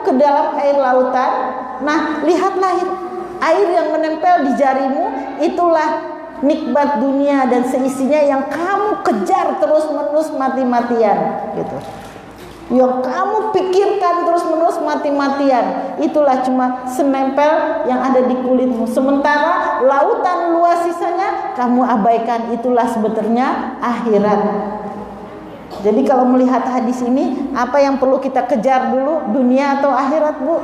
ke dalam air lautan. Nah, lihatlah air yang menempel di jarimu, itulah nikmat dunia dan seisinya yang kamu kejar terus-menerus mati-matian gitu. Yang kamu pikirkan terus-menerus mati-matian, itulah cuma senempel yang ada di kulitmu. Sementara lautan luas sisanya kamu abaikan, itulah sebenarnya akhirat. Jadi kalau melihat hadis ini, apa yang perlu kita kejar dulu, dunia atau akhirat, Bu?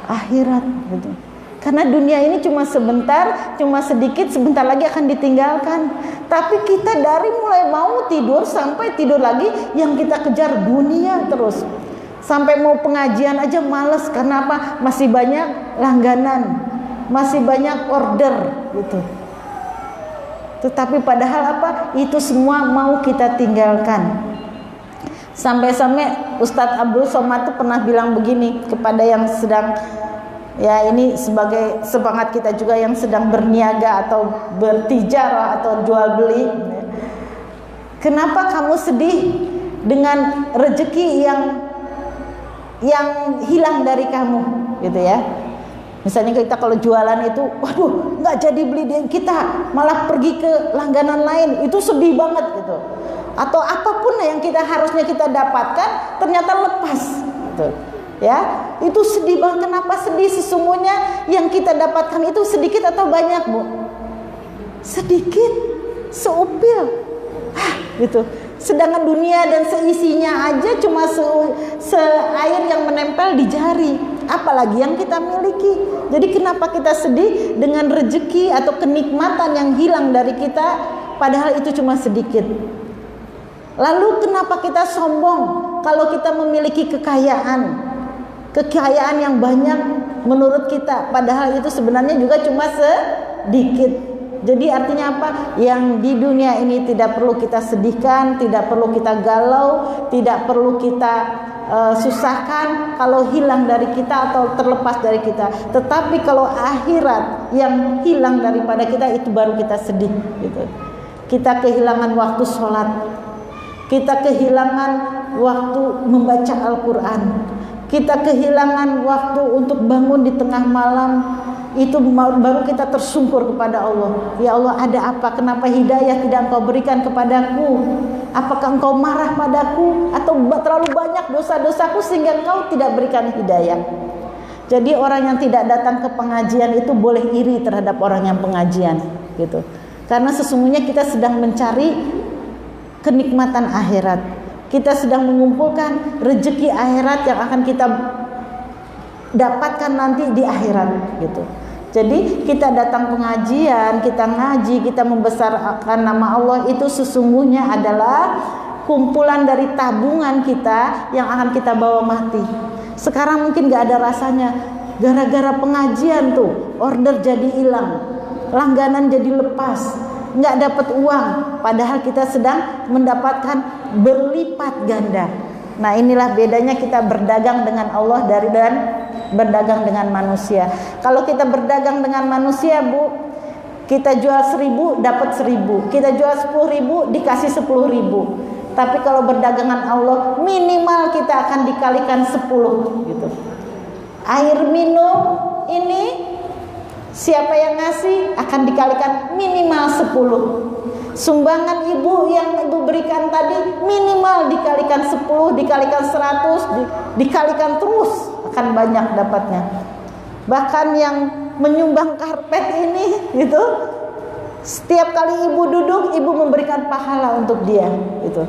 Akhirat gitu. Karena dunia ini cuma sebentar, cuma sedikit, sebentar lagi akan ditinggalkan. Tapi kita dari mulai mau tidur sampai tidur lagi, yang kita kejar dunia terus. Sampai mau pengajian aja males, karena apa? Masih banyak langganan, masih banyak order gitu. Tetapi padahal apa? Itu semua mau kita tinggalkan. Sampai-sampai Ustadz Abdul Somad itu pernah bilang begini kepada yang sedang, ya ini sebagai semangat kita juga yang sedang berniaga atau bertijarah atau jual beli. Kenapa kamu sedih dengan rezeki yang hilang dari kamu, gitu ya? Misalnya kita kalau jualan itu, waduh, nggak jadi beli di kita, malah pergi ke langganan lain, itu sedih banget gitu. Atau apapun yang harusnya kita dapatkan, ternyata lepas, gitu. Ya, itu sedih banget. Kenapa sedih? Sesungguhnya yang kita dapatkan itu sedikit atau banyak, Bu? Sedikit, seupil, gitu. Sedangkan dunia dan seisinya aja cuma air yang menempel di jari, apalagi yang kita miliki. Jadi kenapa kita sedih dengan rezeki atau kenikmatan yang hilang dari kita, padahal itu cuma sedikit. Lalu kenapa kita sombong kalau kita memiliki kekayaan yang banyak menurut kita, padahal itu sebenarnya juga cuma sedikit. Jadi artinya apa? Yang di dunia ini tidak perlu kita sedihkan, tidak perlu kita galau, tidak perlu kita susahkan kalau hilang dari kita atau terlepas dari kita. Tetapi kalau akhirat yang hilang daripada kita, itu baru kita sedih gitu. Kita kehilangan waktu sholat, kita kehilangan waktu membaca Al-Quran, kita kehilangan waktu untuk bangun di tengah malam. Itu baru kita tersungkur kepada Allah. Ya Allah, ada apa? Kenapa hidayah tidak Engkau berikan kepadaku? Apakah Engkau marah padaku? Atau terlalu banyak dosa-dosaku sehingga Engkau tidak berikan hidayah? Jadi orang yang tidak datang ke pengajian itu boleh iri terhadap orang yang pengajian gitu. Karena sesungguhnya kita sedang mencari kenikmatan akhirat. Kita sedang mengumpulkan rezeki akhirat yang akan kita dapatkan nanti di akhirat gitu. Jadi kita datang pengajian, kita ngaji, kita membesarkan nama Allah, itu sesungguhnya adalah kumpulan dari tabungan kita yang akan kita bawa mati. Sekarang mungkin gak ada rasanya, gara-gara pengajian tuh order jadi hilang, langganan jadi lepas, gak dapat uang, padahal kita sedang mendapatkan berlipat ganda. Nah, inilah bedanya kita berdagang dengan Allah dan berdagang dengan manusia. Kalau kita berdagang dengan manusia, Bu, kita jual 1.000 dapat 1.000, kita jual 10.000 dikasih 10.000. Tapi kalau berdagangan Allah, minimal kita akan dikalikan 10 gitu. Air minum ini siapa yang ngasih akan dikalikan minimal 10. Sumbangan ibu yang ibu berikan tadi minimal dikalikan 10, dikalikan 100, dikalikan terus, akan banyak dapatnya. Bahkan yang menyumbang karpet ini gitu, setiap kali ibu duduk, ibu memberikan pahala untuk dia gitu.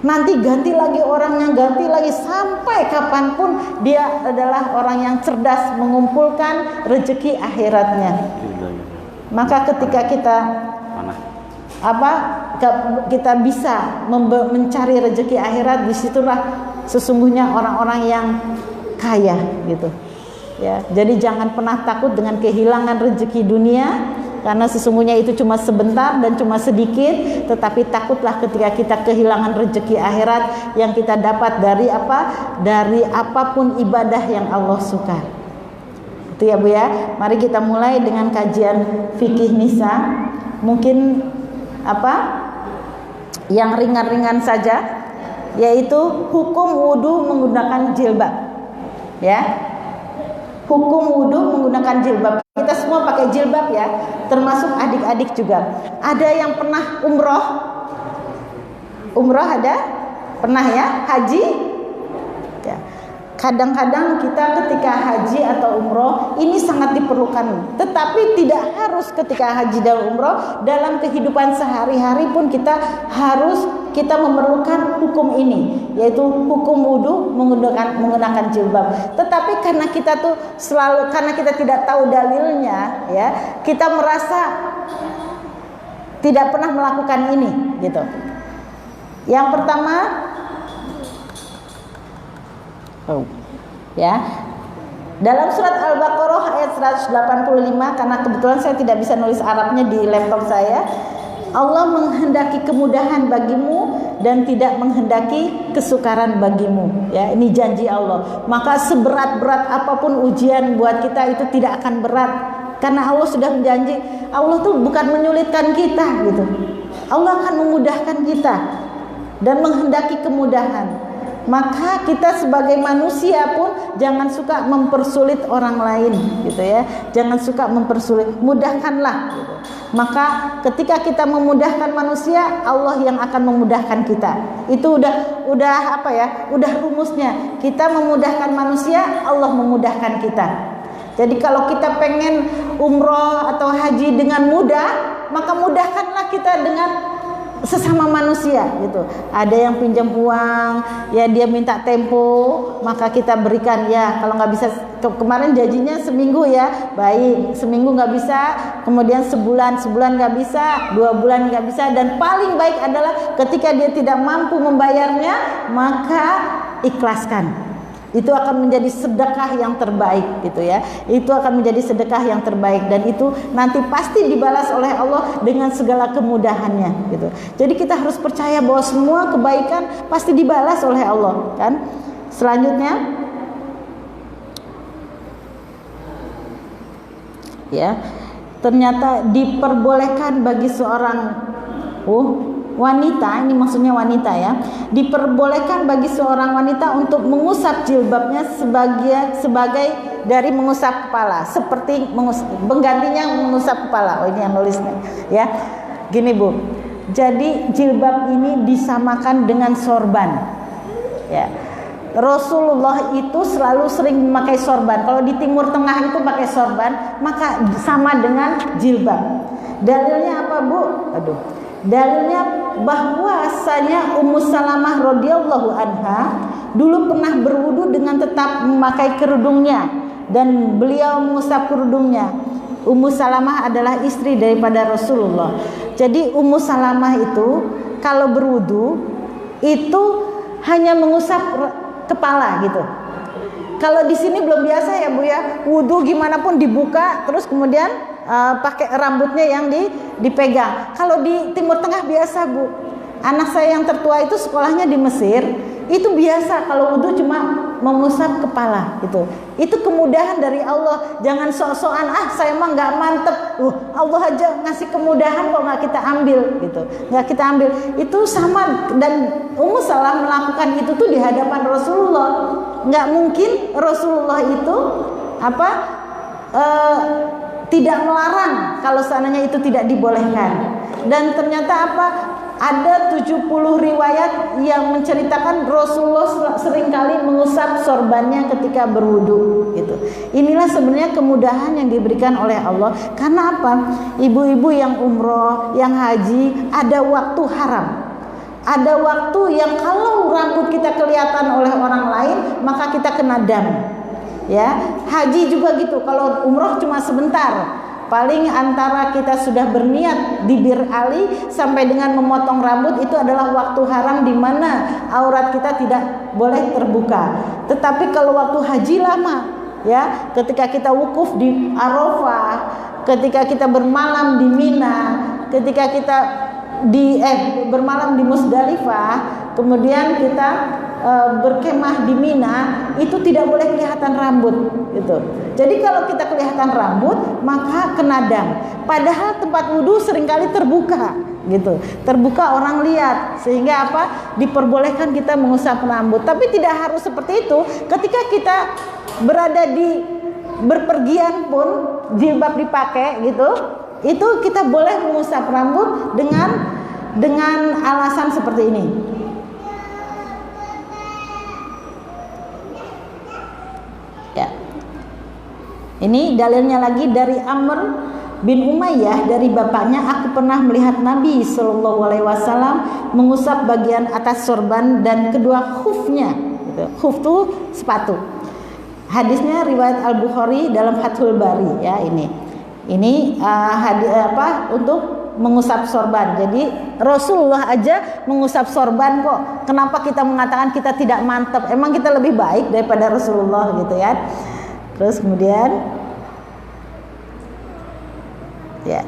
Nanti ganti lagi orangnya, ganti lagi, sampai kapanpun dia adalah orang yang cerdas mengumpulkan rezeki akhiratnya. Maka ketika kita bisa mencari rezeki akhirat, disitulah sesungguhnya orang-orang yang kaya gitu ya. Jadi jangan pernah takut dengan kehilangan rezeki dunia, karena sesungguhnya itu cuma sebentar dan cuma sedikit. Tetapi takutlah ketika kita kehilangan rezeki akhirat yang kita dapat dari dari apapun ibadah yang Allah suka. Itu ya Bu ya. Mari kita mulai dengan kajian fikih nisa. Mungkin yang ringan-ringan saja, yaitu hukum wudu menggunakan jilbab. Ya. Hukum wudu menggunakan jilbab. Kita semua pakai jilbab ya, termasuk adik-adik juga. Ada yang pernah umroh? Umroh ada? Pernah ya? Haji? Ya. Kadang-kadang kita ketika haji atau umroh ini sangat diperlukan. Tetapi tidak harus ketika haji dan umroh, dalam kehidupan sehari-hari pun kita memerlukan hukum ini, yaitu hukum wudu menggunakan jilbab. Tetapi karena kita tidak tahu dalilnya, ya, kita merasa tidak pernah melakukan ini, gitu. Yang pertama, ya, dalam surat Al-Baqarah ayat 185, karena kebetulan saya tidak bisa nulis Arabnya di laptop saya, Allah menghendaki kemudahan bagimu dan tidak menghendaki kesukaran bagimu. Ya, ini janji Allah. Maka seberat-berat apapun ujian buat kita itu tidak akan berat, karena Allah sudah menjanji. Allah tuh bukan menyulitkan kita, gitu. Allah akan memudahkan kita dan menghendaki kemudahan. Maka kita sebagai manusia pun jangan suka mempersulit orang lain, gitu ya. Jangan suka mempersulit, mudahkanlah, gitu. Maka ketika kita memudahkan manusia, Allah yang akan memudahkan kita. Itu udah apa ya? Udah rumusnya. Kita memudahkan manusia, Allah memudahkan kita. Jadi kalau kita pengen umroh atau haji dengan mudah, maka mudahkanlah kita dengan sesama manusia, gitu. Ada yang pinjam uang, ya dia minta tempo, maka kita berikan. Ya kalau nggak bisa, kemarin janjinya seminggu, ya baik, seminggu nggak bisa, kemudian sebulan nggak bisa, 2 bulan nggak bisa, dan paling baik adalah ketika dia tidak mampu membayarnya, maka ikhlaskan. Itu akan menjadi sedekah yang terbaik, gitu ya. Itu akan menjadi sedekah yang terbaik, dan itu nanti pasti dibalas oleh Allah dengan segala kemudahannya, gitu. Jadi kita harus percaya bahwa semua kebaikan pasti dibalas oleh Allah, kan? Selanjutnya, ya, ternyata diperbolehkan bagi seorang wanita, ini maksudnya wanita ya, diperbolehkan bagi seorang wanita untuk mengusap jilbabnya sebagai dari mengusap kepala, seperti penggantinya mengusap kepala. Oh, ini yang nulisnya ya. Gini Bu, jadi jilbab ini disamakan dengan sorban, ya. Rasulullah itu selalu sering memakai sorban. Kalau di Timur Tengah itu pakai sorban, maka sama dengan jilbab. Dalilnya apa Bu? Dalilnya bahwasanya Ummu Salamah radhiyallahu anha dulu pernah berwudu dengan tetap memakai kerudungnya, dan beliau mengusap kerudungnya. Ummu Salamah adalah istri daripada Rasulullah. Jadi Ummu Salamah itu kalau berwudu itu hanya mengusap kepala, gitu. Kalau di sini belum biasa ya Bu ya, wudu gimana pun dibuka terus kemudian pakai rambutnya yang dipegang. Kalau di Timur Tengah biasa Bu. Anak saya yang tertua itu sekolahnya di Mesir, itu biasa kalau wudu cuma mengusap kepala, gitu. Itu kemudahan dari Allah. Jangan sok-sokan, saya mah nggak mantep. Allah aja ngasih kemudahan kok nggak kita ambil, gitu. Nggak kita ambil. Itu sama, dan Ummu Salamah melakukan itu tuh di hadapan Rasulullah. Nggak mungkin Rasulullah itu tidak melarang kalau seandainya itu tidak dibolehkan. Dan ternyata ada 70 riwayat yang menceritakan Rasulullah seringkali mengusap sorbannya ketika berwudu, gitu. Inilah sebenarnya kemudahan yang diberikan oleh Allah. Karena apa? Ibu-ibu yang umroh, yang haji, ada waktu haram. Ada waktu yang kalau rambut kita kelihatan oleh orang lain, maka kita kena dam. Ya, haji juga gitu. Kalau umroh cuma sebentar. Paling antara kita sudah berniat di Bir Ali sampai dengan memotong rambut, itu adalah waktu haram di mana aurat kita tidak boleh terbuka. Tetapi kalau waktu haji lama, ya, ketika kita wukuf di Arafah, ketika kita bermalam di Mina, ketika kita bermalam di Musdalifah, kemudian kita berkemah di Mina, itu tidak boleh kelihatan rambut, gitu. Jadi kalau kita kelihatan rambut, maka kena dam. Padahal tempat wudu seringkali terbuka, gitu. Terbuka, orang lihat, sehingga diperbolehkan kita mengusap rambut. Tapi tidak harus seperti itu. Ketika kita berada di berpergian pun jilbab dipakai gitu, itu kita boleh mengusap rambut dengan alasan seperti ini. Ya. Ini dalilnya lagi dari Amr bin Umayyah, dari bapaknya, aku pernah melihat Nabi Shallallahu Alaihi Wasallam mengusap bagian atas sorban dan kedua khufnya. Gitu. Khuf itu sepatu. Hadisnya riwayat Al Bukhari dalam Fathul Bari ya ini untuk mengusap sorban. Jadi Rasulullah aja mengusap sorban kok. Kenapa kita mengatakan kita tidak mantap? Emang kita lebih baik daripada Rasulullah gitu ya? Terus kemudian ya,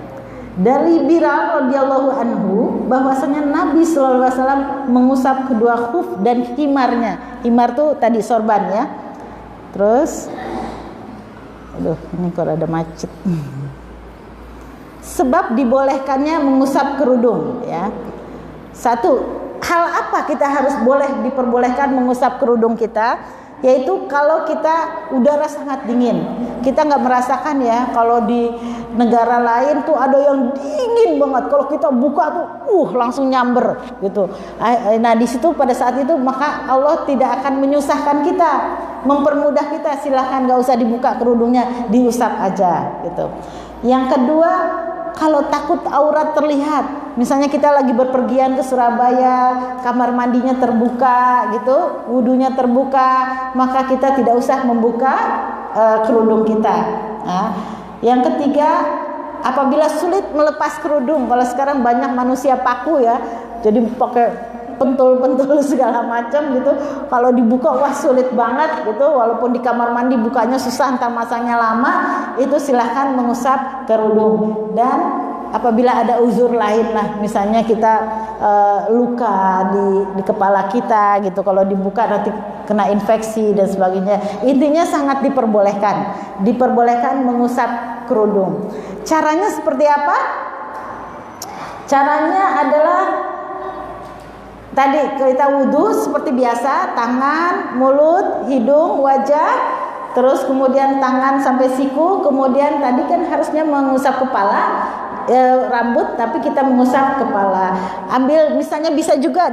dari Bilal radhiyallahu anhu bahwasanya Nabi sallallahu alaihi wasallam mengusap kedua khuf dan himarnya. Himar tuh tadi sorban ya. Terus aduh, ini kok ada macet. Sebab dibolehkannya mengusap kerudung ya. Satu, hal apa kita harus diperbolehkan mengusap kerudung kita? Yaitu kalau kita udara sangat dingin. Kita nggak merasakan ya kalau di negara lain tuh ada yang dingin banget. Kalau kita buka tuh langsung nyamber gitu. Nah di situ pada saat itu maka Allah tidak akan menyusahkan kita, mempermudah kita. Silahkan nggak usah dibuka kerudungnya, diusap aja gitu. Yang kedua, kalau takut aurat terlihat, misalnya kita lagi berpergian ke Surabaya, kamar mandinya terbuka gitu, wudunya terbuka, maka kita tidak usah membuka kerudung kita. Nah, yang ketiga, apabila sulit melepas kerudung, kalau sekarang banyak manusia paku ya, jadi pakai pentul-pentul segala macam gitu, kalau dibuka wah sulit banget gitu, walaupun di kamar mandi bukanya susah, entar masangnya lama, itu silahkan mengusap kerudung. Dan apabila ada uzur lain lah, misalnya kita luka di kepala kita gitu, kalau dibuka nanti kena infeksi dan sebagainya, intinya sangat diperbolehkan mengusap kerudung. Caranya seperti apa? Caranya adalah tadi kita wudhu seperti biasa, tangan, mulut, hidung, wajah, terus kemudian tangan sampai siku, kemudian tadi kan harusnya mengusap kepala, rambut, tapi kita mengusap kepala. Ambil misalnya bisa juga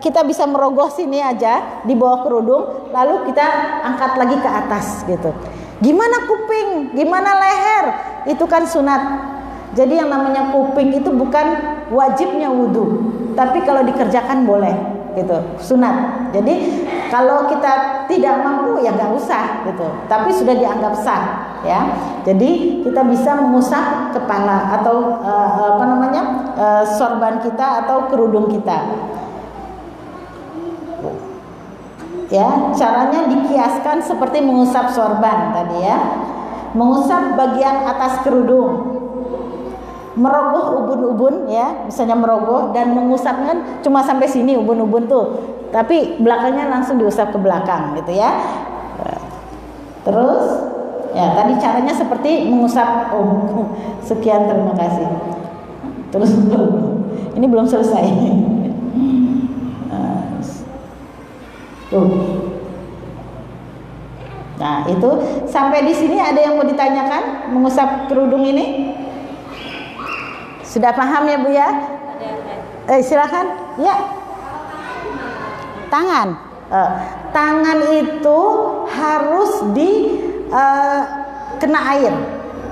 kita bisa merogoh sini aja di bawah kerudung, lalu kita angkat lagi ke atas gitu. Gimana kuping, gimana leher? Itu kan sunat. Jadi yang namanya kuping itu bukan wajibnya wudhu, tapi kalau dikerjakan boleh gitu, sunat. Jadi kalau kita tidak mampu ya nggak usah gitu, tapi sudah dianggap sah ya. Jadi kita bisa mengusap kepala atau sorban kita atau kerudung kita. Ya, caranya dikiaskan seperti mengusap sorban tadi ya. Mengusap bagian atas kerudung, merogoh ubun-ubun ya, misalnya merogoh dan mengusapnya kan cuma sampai sini ubun-ubun tuh, tapi belakangnya langsung diusap ke belakang gitu ya. Terus ya tadi caranya seperti mengusap. Sekian, terima kasih. Terus ini belum selesai. Tuh. Nah itu sampai di sini ada yang mau ditanyakan mengusap kerudung ini? Sudah paham ya Bu ya? Silakan. Ya. Tangan. Tangan itu harus kena air.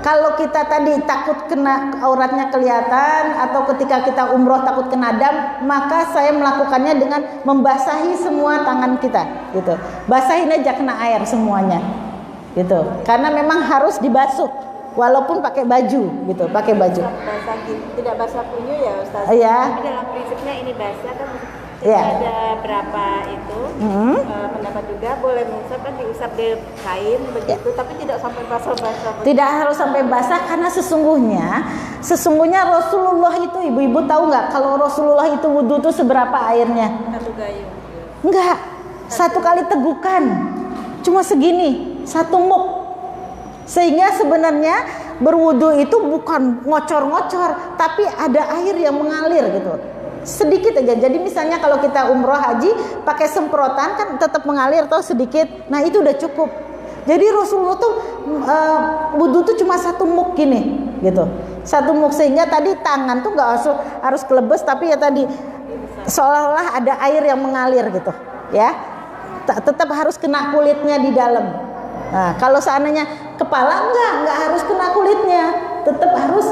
Kalau kita tadi takut kena auratnya kelihatan, atau ketika kita umroh takut kena dam, maka saya melakukannya dengan membasahi semua tangan kita, gitu. Basahin aja kena air semuanya, gitu. Karena memang harus dibasuh, walaupun pakai baju, gitu. Pakai baju. Tidak basah kunyu ya Ustaz. Iya. Tapi dalam prinsipnya ini basah kan. Ya. Ada berapa itu pendapat juga boleh mengusap kan, diusap di kain begitu ya. Tapi tidak sampai basah-basah. Tidak harus sampai basah, karena sesungguhnya Rasulullah itu, ibu-ibu tahu nggak kalau Rasulullah itu wudhu itu seberapa airnya? Satu gayung. Enggak, satu kali tegukan cuma segini, satu muk. Sehingga sebenarnya berwudhu itu bukan ngocor-ngocor, tapi ada air yang mengalir gitu. Sedikit aja. Jadi misalnya kalau kita umroh haji pakai semprotan kan tetap mengalir atau sedikit. Nah itu udah cukup. Jadi Rasulullah tuh wudu tuh cuma satu muk gini gitu, satu muk, sehingga tadi tangan tuh nggak harus kelebes, tapi ya tadi seolah-olah ada air yang mengalir gitu ya, tetap harus kena kulitnya di dalam. Nah kalau seandainya kepala nggak harus kena kulitnya, tetap harus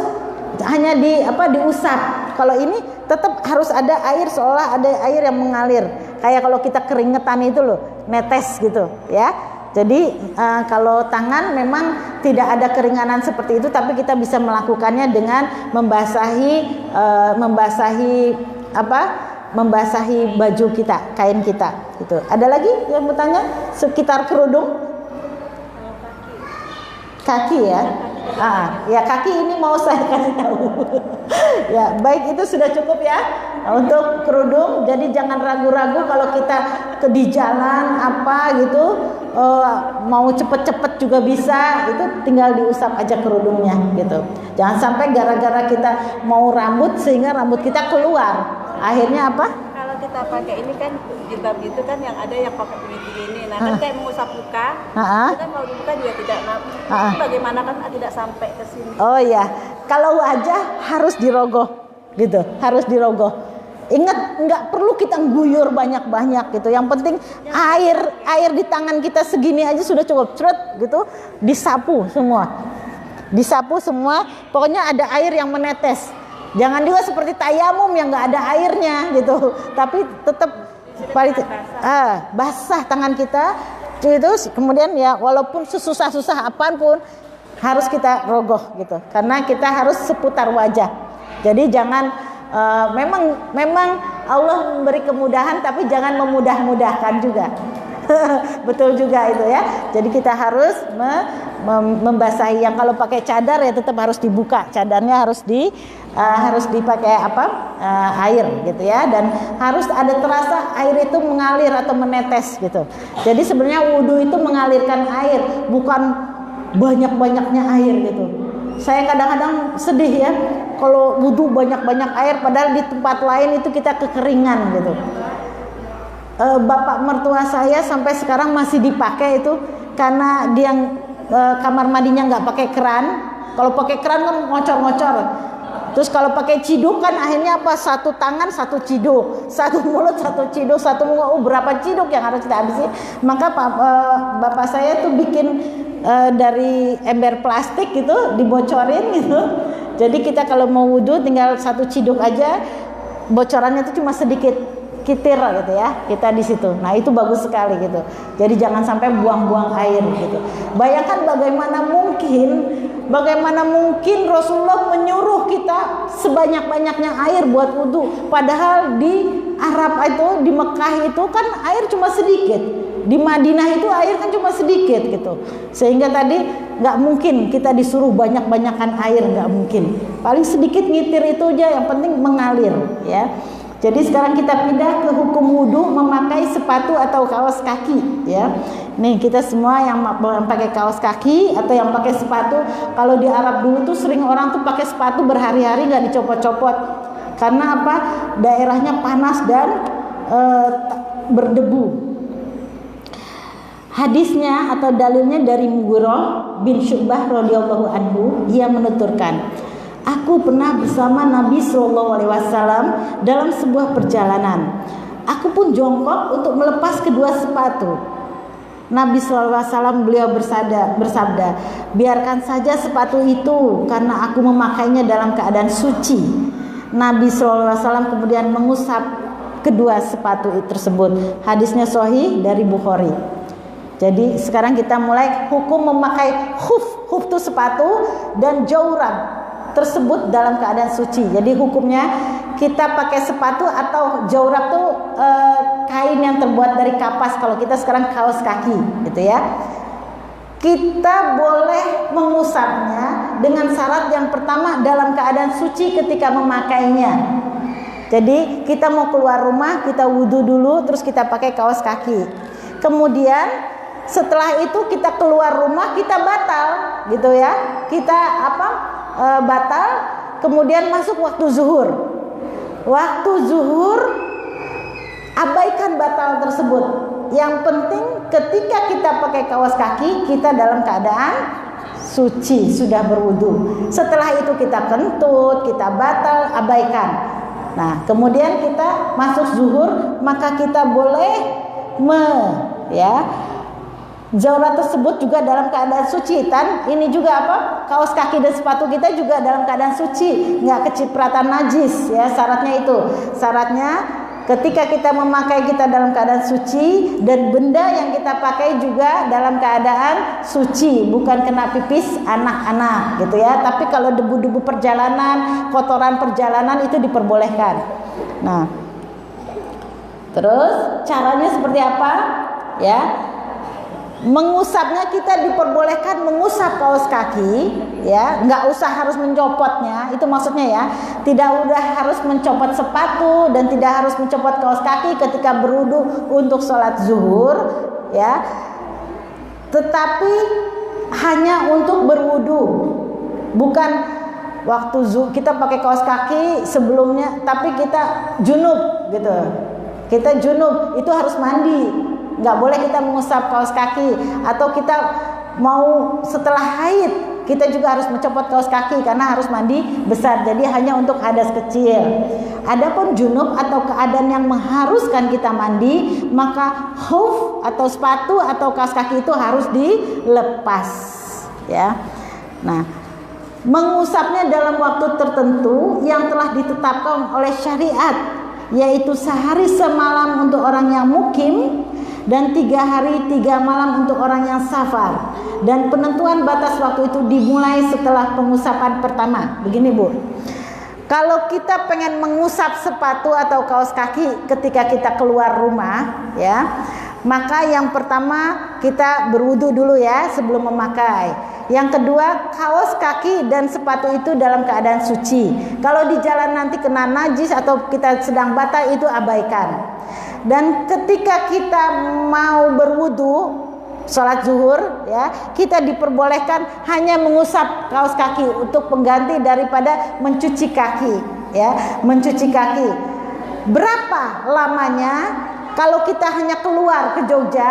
hanya diusap. Kalau ini tetap harus ada air, seolah ada air yang mengalir, kayak kalau kita keringetan itu loh, netes gitu ya. Jadi kalau tangan memang tidak ada keringanan seperti itu, tapi kita bisa melakukannya dengan membasahi baju kita, kain kita gitu. Ada lagi yang bertanya sekitar kerudung? Kaki ya. Ya kaki ini mau saya kasih tahu. Ya, baik, itu sudah cukup ya untuk kerudung. Jadi jangan ragu-ragu kalau kita di jalan gitu, mau cepet-cepet juga bisa, itu tinggal diusap aja kerudungnya gitu. Jangan sampai gara-gara kita mau rambut sehingga rambut kita keluar. Akhirnya apa? Kalau kita pakai ini kan jilbab gitu kan, yang ada yang pakai begini. Nah kan kayak mengusap muka, kita mau dibuka juga tidak mampu. Bagaimana kan tidak sampai ke sini? Oh iya, kalau wajah harus dirogoh gitu, harus dirogoh. Ingat, nggak perlu kita guyur banyak-banyak gitu. Yang penting air di tangan kita segini aja sudah cukup. Cret gitu, disapu semua. Pokoknya ada air yang menetes. Jangan juga seperti tayamum yang nggak ada airnya gitu, tapi tetap basah tangan kita itu. Kemudian ya walaupun sesusah-susah apapun harus kita rogoh gitu, karena kita harus seputar wajah. Jadi jangan memang Allah memberi kemudahan, tapi jangan memudah-mudahkan juga. Betul juga itu ya. Jadi kita harus membasahi. Yang kalau pakai cadar ya tetap harus dibuka, cadarnya harus dipakai air gitu ya, dan harus ada terasa air itu mengalir atau menetes gitu. Jadi sebenarnya wudu itu mengalirkan air, bukan banyak-banyaknya air gitu. Saya kadang-kadang sedih ya kalau wudu banyak-banyak air, padahal di tempat lain itu kita kekeringan gitu. Bapak mertua saya sampai sekarang masih dipakai itu, karena dia kamar mandinya nggak pakai keran. Kalau pakai keran kan ngocor-ngocor. Terus kalau pakai ciduk kan akhirnya satu tangan satu ciduk, satu mulut satu ciduk, berapa ciduk yang harus kita habisi. Maka bapak saya tuh bikin dari ember plastik gitu, dibocorin gitu. Jadi kita kalau mau wudu tinggal satu ciduk aja, bocorannya itu cuma sedikit, kitir gitu ya, kita di situ. Nah itu bagus sekali gitu. Jadi jangan sampai buang-buang air gitu. Bayangkan bagaimana mungkin Rasulullah menyuruh kita sebanyak-banyaknya air buat wudu, padahal di Arab itu, di Mekah itu kan air cuma sedikit, di Madinah itu air kan cuma sedikit gitu, sehingga tadi nggak mungkin kita disuruh banyak-banyakan air, nggak mungkin. Paling sedikit ngitir itu aja, yang penting mengalir ya. Jadi sekarang kita pindah ke hukum wudu memakai sepatu atau kaos kaki ya. Nih kita semua yang pakai kaos kaki atau yang pakai sepatu, kalau di Arab dulu tuh sering orang tuh pakai sepatu berhari-hari nggak dicopot-copot. Karena apa? Daerahnya panas dan berdebu. Hadisnya atau dalilnya dari Mughirah bin Syu'bah radhiyallahu anhu, ia menuturkan, aku pernah bersama Nabi SAW dalam sebuah perjalanan. Aku pun jongkok untuk melepas kedua sepatu. Nabi SAW beliau bersabda, biarkan saja sepatu itu karena aku memakainya dalam keadaan suci. Nabi SAW kemudian mengusap kedua sepatu tersebut. Hadisnya sahih dari Bukhari. Jadi sekarang kita mulai hukum memakai khuf itu sepatu, dan jaurab tersebut dalam keadaan suci. Jadi hukumnya kita pakai sepatu atau jaurab tuh kain yang terbuat dari kapas. Kalau kita sekarang kaos kaki gitu ya. Kita boleh mengusapnya dengan syarat yang pertama dalam keadaan suci ketika memakainya. Jadi kita mau keluar rumah, kita wudu dulu, terus kita pakai kaos kaki. Kemudian setelah itu kita keluar rumah, kita batal gitu ya. Kita batal, kemudian masuk waktu zuhur. Waktu zuhur abaikan batal tersebut. Yang penting ketika kita pakai kaos kaki, kita dalam keadaan suci, sudah berwudu. Setelah itu kita kentut, kita batal, abaikan. Nah, kemudian kita masuk zuhur, maka kita boleh Jawrah tersebut juga dalam keadaan suci. Ini juga apa? Kaos kaki dan sepatu kita juga dalam keadaan suci, nggak kecipratan najis ya. Syaratnya itu. Syaratnya ketika kita memakai, kita dalam keadaan suci, dan benda yang kita pakai juga dalam keadaan suci, bukan kena pipis anak-anak gitu ya. Tapi kalau debu-debu perjalanan, kotoran perjalanan itu diperbolehkan. Nah, terus caranya seperti apa? Ya. Mengusapnya kita diperbolehkan mengusap kaos kaki ya, nggak usah harus mencopotnya, itu maksudnya ya. Tidak udah harus mencopot sepatu dan tidak harus mencopot kaos kaki ketika berwudu untuk sholat zuhur ya, tetapi hanya untuk berwudu, bukan waktu kita pakai kaos kaki sebelumnya tapi kita junub gitu. Kita junub itu harus mandi, nggak boleh kita mengusap kaos kaki. Atau kita mau setelah haid, kita juga harus mencopot kaos kaki karena harus mandi besar. Jadi hanya untuk hadas kecil. Adapun junub atau keadaan yang mengharuskan kita mandi, maka khuf atau sepatu atau kaos kaki itu harus dilepas ya. Nah, mengusapnya dalam waktu tertentu yang telah ditetapkan oleh syariat, yaitu sehari semalam untuk orang yang mukim dan 3 hari 3 malam untuk orang yang safar. Dan penentuan batas waktu itu dimulai setelah pengusapan pertama. Begini Bu, kalau kita pengen mengusap sepatu atau kaos kaki ketika kita keluar rumah ya, maka yang pertama kita berwudu dulu ya sebelum memakai. Yang kedua, kaos kaki dan sepatu itu dalam keadaan suci. Kalau di jalan nanti kena najis atau kita sedang batal, itu abaikan. Dan ketika kita mau berwudu sholat zuhur ya, kita diperbolehkan hanya mengusap kaos kaki untuk pengganti daripada mencuci kaki ya, mencuci kaki. Berapa lamanya? Kalau kita hanya keluar ke Jogja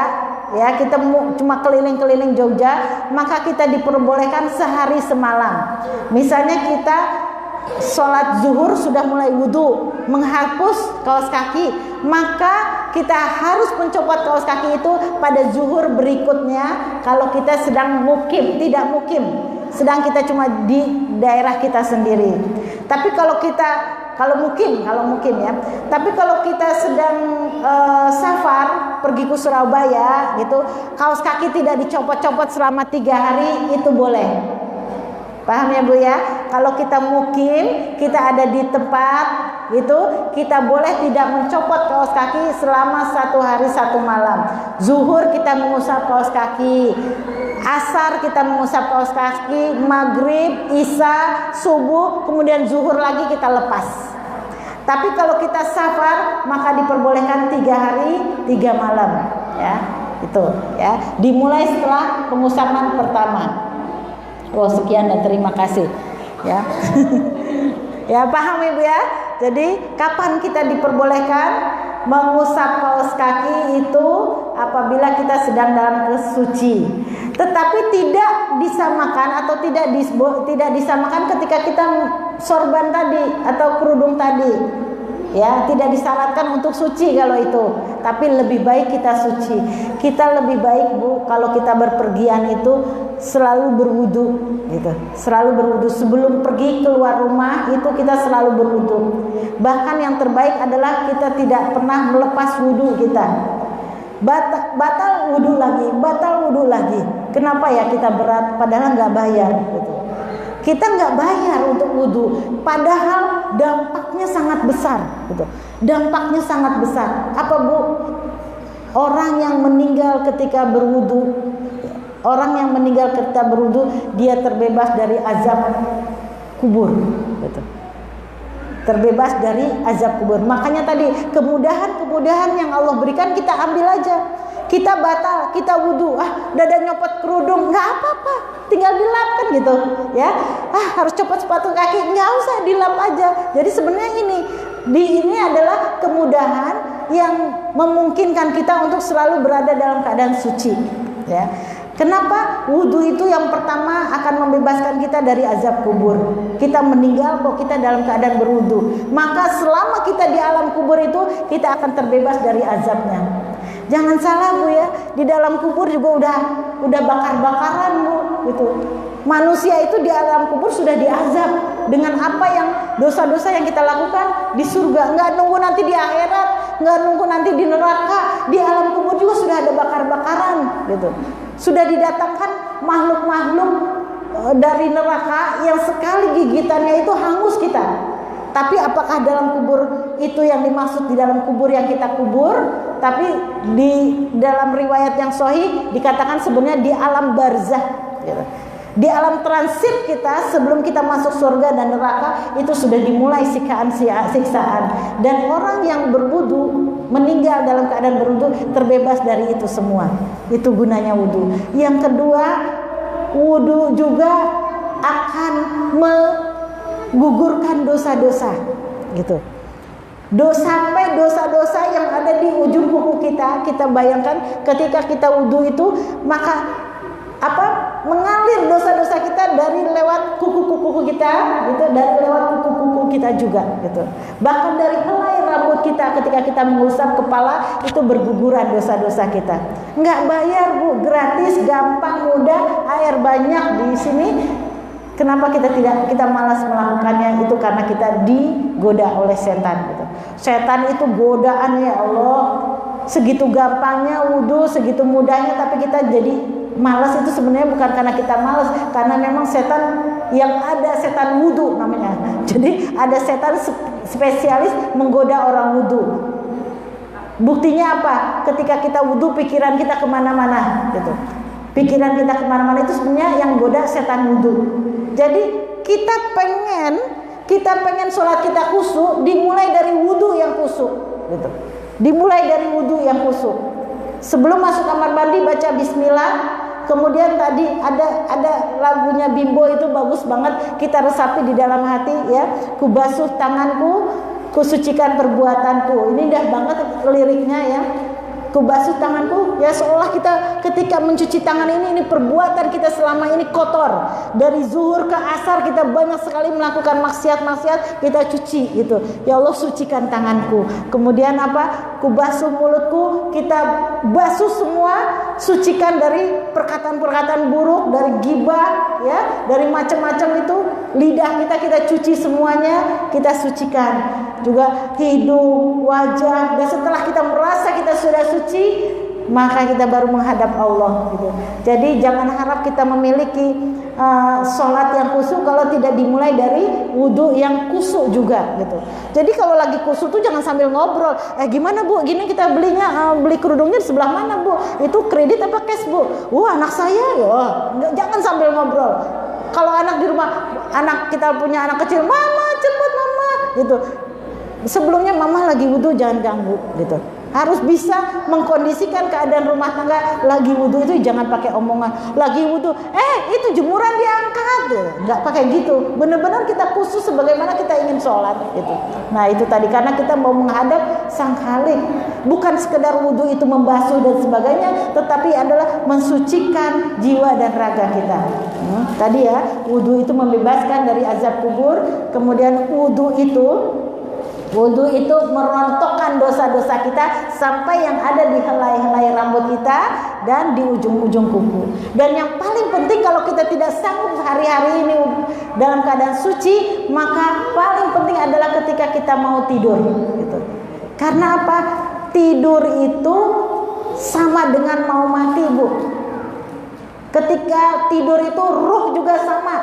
ya, kita cuma keliling-keliling Jogja, maka kita diperbolehkan sehari semalam. Misalnya kita sholat zuhur sudah mulai wudu, menghapus kaos kaki, maka kita harus mencopot kaos kaki itu pada zuhur berikutnya. Kalau kita sedang mukim, tidak mukim, sedang kita cuma di daerah kita sendiri. Tapi kalau mukim ya. Tapi kalau kita sedang safar pergi ke Surabaya gitu, kaos kaki tidak dicopot-copot selama 3 hari, itu boleh. Paham ya Bu ya? Kalau kita mukim, kita ada di tempat gitu, kita boleh tidak mencopot kaos kaki selama 1 hari 1 malam. Zuhur kita mengusap kaos kaki, asar kita mengusap kaos kaki, maghrib, isya, subuh, kemudian zuhur lagi kita lepas. Tapi kalau kita safar, maka diperbolehkan 3 hari 3 malam ya. Itu ya. Dimulai setelah pengusapan pertama. Oh, sekian dan terima kasih ya. Ya, paham Ibu ya? Jadi kapan kita diperbolehkan mengusap kaos kaki itu? Apabila kita sedang dalam kesuci. Tetapi tidak disamakan atau tidak disamakan ketika kita sorban tadi atau kerudung tadi. Ya, tidak disyaratkan untuk suci kalau itu. Tapi lebih baik kita suci. Kita lebih baik Bu kalau kita berpergian itu selalu berwudu gitu. Selalu berwudu sebelum pergi keluar rumah, itu kita selalu berwudu. Bahkan yang terbaik adalah kita tidak pernah melepas wudu kita. Batal wudu lagi. Kenapa ya kita berat padahal nggak bayar gitu. Kita nggak bayar untuk wudu, padahal dampaknya sangat besar gitu. Dampaknya sangat besar. Apa Bu? Orang yang meninggal ketika berwudu, dia terbebas dari azab kubur gitu. Terbebas dari azab kubur. Makanya tadi kemudahan yang Allah berikan kita ambil aja. Kita batal, kita wudu, dada nyopot kerudung, nggak apa-apa, tinggal dilap kan gitu, ya. Harus copot sepatu kaki, nggak usah, dilap aja. Jadi sebenarnya ini Ini adalah kemudahan yang memungkinkan kita untuk selalu berada dalam keadaan suci, ya. Kenapa? Wudhu itu yang pertama akan membebaskan kita dari azab kubur. Kita meninggal kok kita dalam keadaan berwudhu, maka selama kita di alam kubur itu kita akan terbebas dari azabnya. Jangan salah Bu ya, di dalam kubur juga udah bakar-bakaran Bu, gitu. Manusia itu di alam kubur sudah diazab dengan apa yang dosa-dosa yang kita lakukan di surga. Nggak nunggu nanti di akhirat, nggak nunggu nanti di neraka, di alam kubur juga sudah ada bakar-bakaran, gitu. Sudah didatangkan makhluk-makhluk dari neraka yang sekali gigitannya itu hangus kita. Tapi apakah dalam kubur itu yang dimaksud di dalam kubur yang kita kubur? Tapi di dalam riwayat yang sahih dikatakan sebenarnya di alam barzah, gitu. Di alam transit kita sebelum kita masuk surga dan neraka itu sudah dimulai siksaan. Dan orang yang berwudu meninggal dalam keadaan berwudu terbebas dari itu semua. Itu gunanya wudu. Yang kedua, wudu juga akan menggugurkan dosa-dosa, gitu. Sampai dosa-dosa yang ada di ujung kuku kita bayangkan ketika kita wudu itu, maka mengalir dosa-dosa kita dari lewat kuku-kuku kita, gitu, dari lewat kuku-kuku kita juga, gitu. Bahkan dari helai rambut kita ketika kita mengusap kepala itu berguguran dosa-dosa kita. Nggak bayar Bu, gratis, gampang, mudah, air banyak di sini. Kenapa kita malas melakukannya? Itu karena kita digoda oleh setan, gitu. Setan itu godaan, ya Allah. Segitu gampangnya wudu, segitu mudahnya, tapi kita jadi malas. Itu sebenarnya bukan karena kita malas, karena memang setan yang ada, setan wudu namanya. Jadi ada setan spesialis menggoda orang wudu. Buktinya apa? Ketika kita wudu pikiran kita kemana-mana, gitu. Pikiran kita kemana-mana itu sebenarnya yang goda setan wudu. Jadi kita pengen sholat kita khusyuk, dimulai dari wudu yang khusyuk, gitu. Dimulai dari wudu yang khusyuk. Sebelum masuk kamar mandi baca bismillah. Kemudian tadi ada lagunya Bimbo itu bagus banget, kita resapi di dalam hati, ya. Ku basuh tanganku, ku sucikan perbuatanku. Ini indah banget liriknya, ya. Ku basuh tanganku, ya, seolah kita ketika mencuci tangan ini perbuatan kita selama ini kotor. Dari zuhur ke asar kita banyak sekali melakukan maksiat-maksiat, kita cuci, gitu. Ya Allah, sucikan tanganku. Kemudian ku basuh mulutku, kita basuh semua, sucikan dari perkataan-perkataan buruk, dari ghibah, ya, dari macam-macam itu. Lidah kita cuci semuanya, kita sucikan. Juga hidung, wajah, dan setelah kita merasa kita sudah suci, maka kita baru menghadap Allah, gitu. Jadi jangan harap kita memiliki sholat yang khusyuk kalau tidak dimulai dari wudu yang khusyuk juga, gitu. Jadi kalau lagi khusyuk tuh jangan sambil ngobrol. Gimana Bu? Gini kita beli kerudungnya di sebelah mana Bu? Itu kredit apa cash Bu? Anak saya, jangan sambil ngobrol. Kalau anak di rumah, kita punya anak kecil, mama cepet mama, gitu. Sebelumnya mama lagi wudu, jangan ganggu, gitu. Harus bisa mengkondisikan keadaan rumah tangga. Lagi wudu itu jangan pakai omongan. Lagi wudu, itu jemuran diangkat, nggak pakai gitu. Benar-benar kita khusus sebagaimana kita ingin sholat, gitu. Nah itu tadi karena kita mau menghadap Sang Khalik. Bukan sekedar wudu itu membasuh dan sebagainya, tetapi adalah mensucikan jiwa dan raga kita. Tadi ya, wudu itu membebaskan dari azab kubur. Kemudian wudu itu merontokkan dosa-dosa kita sampai yang ada di helai-helai rambut kita dan di ujung-ujung kuku. Dan yang paling penting kalau kita tidak sanggup hari-hari ini dalam keadaan suci, maka paling penting adalah ketika kita mau tidur, gitu. Karena apa? Tidur itu sama dengan mau mati, Bu. Ketika tidur itu ruh juga sama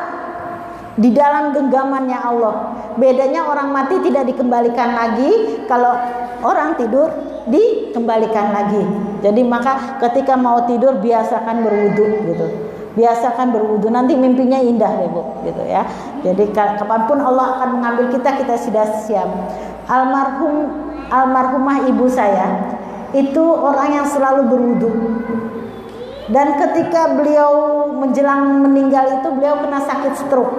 di dalam genggamannya Allah. Bedanya orang mati tidak dikembalikan lagi, kalau orang tidur dikembalikan lagi. Jadi maka ketika mau tidur biasakan berwudu, gitu. Biasakan berwudu, nanti mimpinya indah deh Bu, gitu ya. Jadi kapanpun Allah akan mengambil kita sudah siap. Almarhumah ibu saya itu orang yang selalu berwudu. Dan ketika beliau menjelang meninggal itu beliau kena sakit stroke.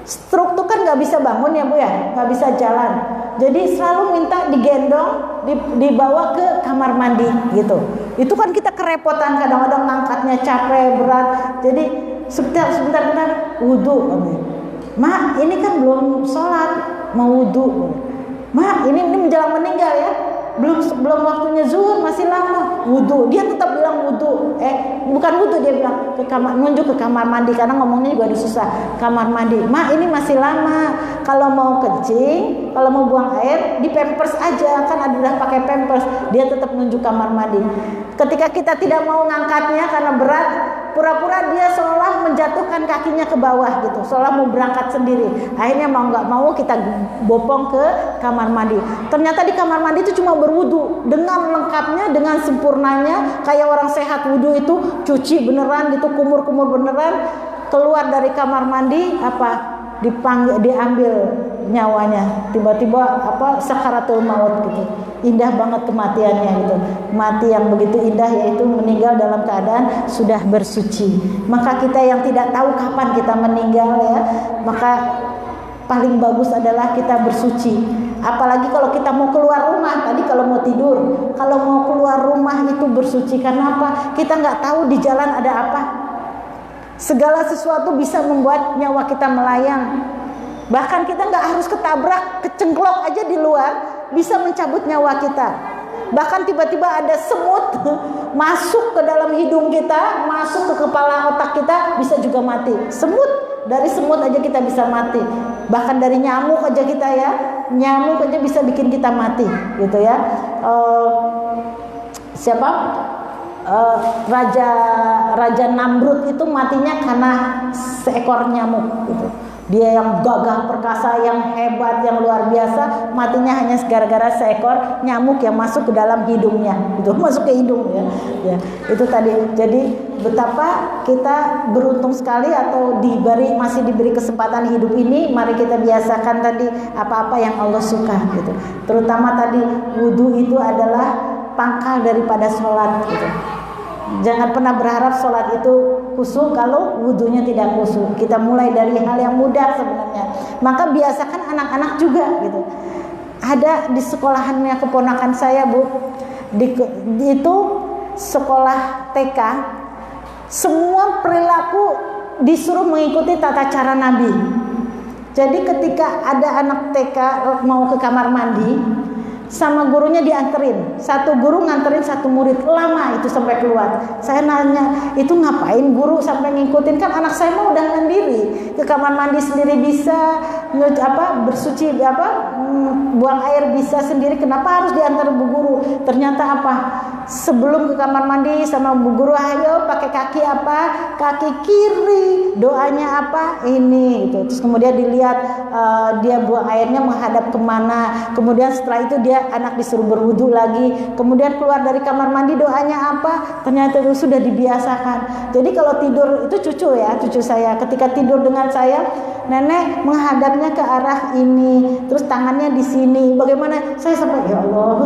Stroke itu kan nggak bisa bangun ya Bu ya, nggak bisa jalan. Jadi selalu minta digendong, dibawa ke kamar mandi gitu. Itu kan kita kerepotan, kadang-kadang ngangkatnya capek, berat. Jadi sebentar wudhu. Mak, ini kan belum sholat, mau wudhu. Mak, ini menjelang meninggal ya, belum waktunya zuhur, masih lama. Wudhu, dia tetap bilang wudhu. Bukan wudhu, dia bilang nunjuk ke kamar mandi, karena ngomongnya juga susah. Kamar mandi, mak ini masih lama. Kalau mau kencing, kalau mau buang air, di pampers aja, kan udah pakai pampers. Dia tetap nunjuk kamar mandi. Ketika kita tidak mau ngangkatnya karena berat, pura-pura dia seolah menjatuhkan kakinya ke bawah gitu, seolah mau berangkat sendiri. Akhirnya mau nggak mau kita bopong ke kamar mandi. Ternyata di kamar mandi itu cuma berwudu dengan lengkapnya, dengan sempurnanya, kayak orang sehat wudu itu, cuci beneran gitu, kumur-kumur beneran. Keluar dari kamar mandi diambil nyawanya, tiba-tiba sakaratul maut gitu. Indah banget kematiannya gitu, mati yang begitu indah, yaitu meninggal dalam keadaan sudah bersuci. Maka kita yang tidak tahu kapan kita meninggal ya, maka paling bagus adalah kita bersuci. Apalagi kalau kita mau keluar rumah, tadi kalau mau tidur, kalau mau keluar rumah itu bersuci. Karena apa? Kita nggak tahu di jalan ada apa. Segala sesuatu bisa membuat nyawa kita melayang. Bahkan kita nggak harus ketabrak, kecengklok aja di luar bisa mencabut nyawa kita. Bahkan tiba-tiba ada semut masuk ke dalam hidung kita, masuk ke kepala otak kita, bisa juga mati. Dari semut aja kita bisa mati. Bahkan dari nyamuk aja kita ya, nyamuk aja bisa bikin kita mati gitu ya. Raja Namrud itu matinya karena seekor nyamuk gitu. Dia yang gagah perkasa, yang hebat, yang luar biasa, matinya hanya gara-gara seekor nyamuk yang masuk ke dalam hidungnya, itu masuk ke hidung ya. Itu tadi. Jadi betapa kita beruntung sekali atau masih diberi kesempatan hidup ini. Mari kita biasakan tadi apa-apa yang Allah suka gitu. Terutama tadi wudu itu adalah pangkal daripada sholat gitu. Jangan pernah berharap sholat itu khusyuk kalau wudunya tidak khusyuk. Kita mulai dari hal yang mudah sebenarnya. Maka biasakan anak-anak juga gitu. Ada di sekolahannya keponakan saya, Bu, itu sekolah TK, semua perilaku disuruh mengikuti tata cara Nabi. Jadi ketika ada anak TK mau ke kamar mandi, sama gurunya dianterin, satu guru nganterin satu murid, lama itu sampai keluar. Saya nanya, itu ngapain guru sampai ngikutin? Kan anak saya mau udah mandiri, ke kamar mandi sendiri bisa, bersuci buang air bisa sendiri, kenapa harus diantar bu guru? Ternyata sebelum ke kamar mandi sama bu guru, ayo pakai kaki kaki kiri, doanya ini gitu. Terus kemudian dilihat dia buang airnya menghadap kemana, kemudian setelah itu anak disuruh berwudu lagi, kemudian keluar dari kamar mandi, doanya ternyata itu sudah dibiasakan. Jadi kalau tidur itu cucu saya ketika tidur dengan saya, nenek menghadapnya ke arah ini, terus tangannya di sini. Bagaimana? Saya sampai ya Allah,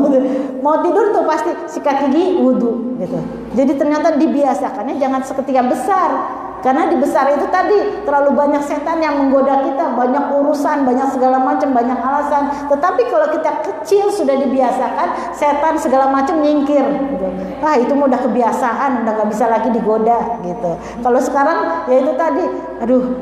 mau tidur tuh pasti sikat gigi, wudu gitu. Jadi ternyata dibiasakannya jangan seketika besar. Karena di besar itu tadi terlalu banyak setan yang menggoda kita, banyak urusan, banyak segala macam, banyak alasan. Tetapi kalau kita kecil sudah dibiasakan, setan segala macam nyingkir gitu. Itu udah kebiasaan, udah gak bisa lagi digoda gitu. Kalau sekarang ya itu tadi,